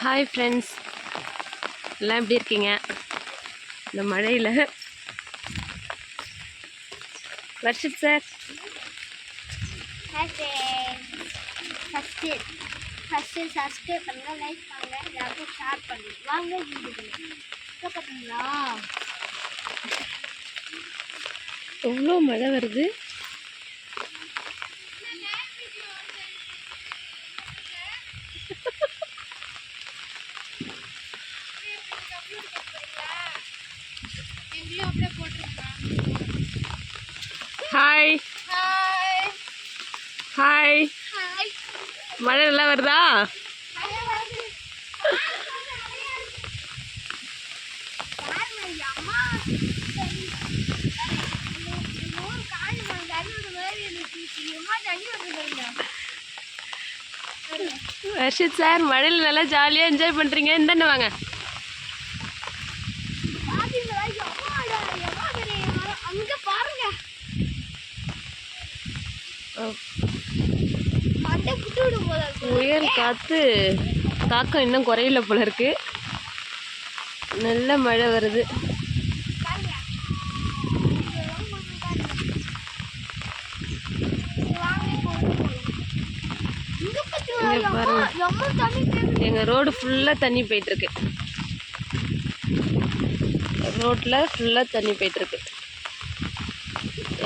Hi friends, எல்லாம் எப்படி இருக்கீங்க? இந்த மழையில் வர்ஷித் சார் ஃபஸ்ட்டு சப்ஸ்கிரைப் பண்ணுங்கள், லைக் பண்ணுங்கள், எல்லாருக்கும் ஷேர் பண்ணுங்கள். வாங்க வீடியோக்குள்ள. இப்போ பார்த்தீங்களா எவ்வளோ மழை வருது. ஹாய் ஹாய், மழை நல்லா வருதா? வர்ஷித் சார், மழையில் நல்லா ஜாலியாக என்ஜாய் பண்ணுறீங்க. இந்தாண்ட வாங்க. புயல் காற்று தாக்கம் இன்னும் குறையில போல இருக்கு. நல்ல மழை வருது. எங்க ரோடு ஃபுல்லா தண்ணி போயிட்டு இருக்கு. ரோட்ல ஃபுல்லா தண்ணி போயிட்டு இருக்கு.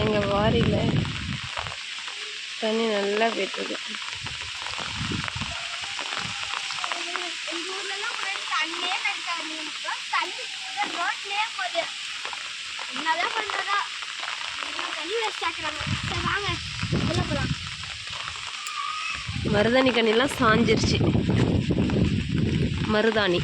எங்க வாரியில தண்ணி நல்லா போயிட்டு இருக்கு. மருதாணி கண்ணிலாம் சாஞ்சிருச்சு. மருதாணி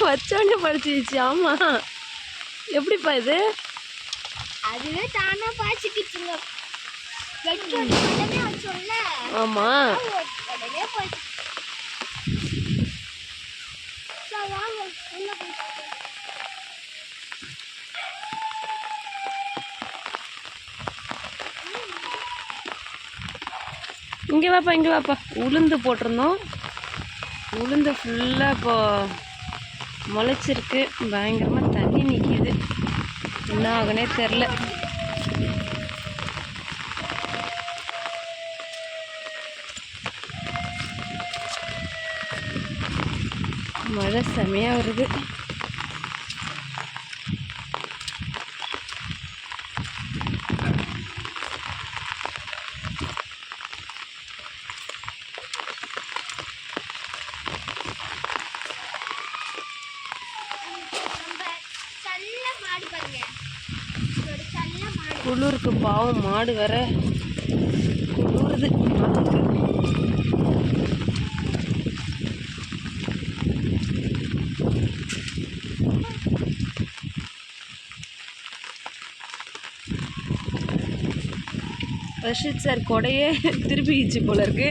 வச்சோடனே படிச்சிச்சு. ஆமா, எப்படிப்பா இது? அதுவே தானா பாய்ச்சிக்கிச்சுங்க. ஆமா, உடனே போயிடுச்சு. இங்கே வாப்பா, இங்கே வாப்பா. உளுந்து போட்டிருந்தோம். உளுந்து ஃபுல்லாக இப்போ முளைச்சிருக்கு. பயங்கரமாக தண்ணி நிற்கிது. என்ன ஆகுனே தெரில. மழை செமையாக வருது. குளிருக்கு பாவம், மாடு வேற குளிருது. வர்ஷித் சார் கொடையே திருப்பிச்சு போல இருக்கு.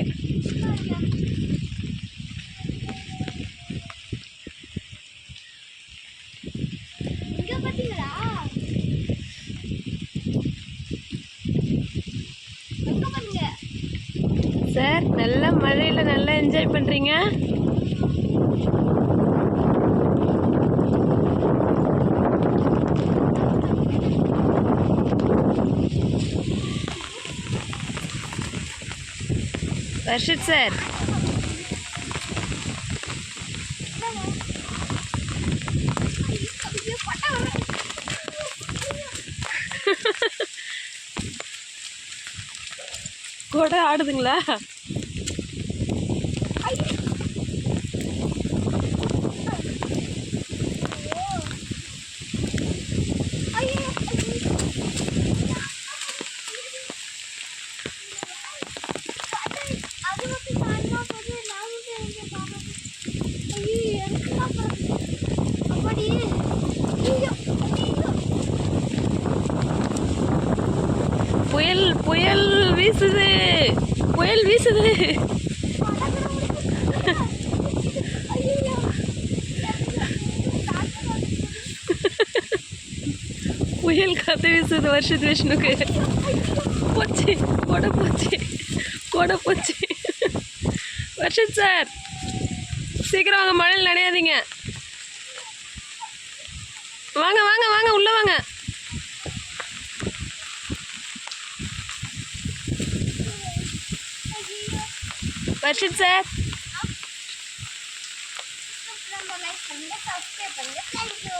சார், நல்ல மழையில் நல்லா என்ஜாய் பண்ணுறீங்க. வர்ஷித் சார், கூட ஆடுதுங்களா? புயல் புயல் வீசுது. புயல் வீசுது. புயல் காத்து வீசுது வருஷத்து விஷ்ணுக்கு. போச்சு கொடை போச்சு, கொடை போச்சு. வருஷத் சார் சீக்கிரம் வாங்க, மழையில் நனையாதீங்க. வாங்க வாங்க வாங்க உள்ள வாங்க. வருஷத் சார் லைக் பண்ணுங்க, சப்ஸ்கிரைப் பண்ணுங்க. தேங்க்யூ.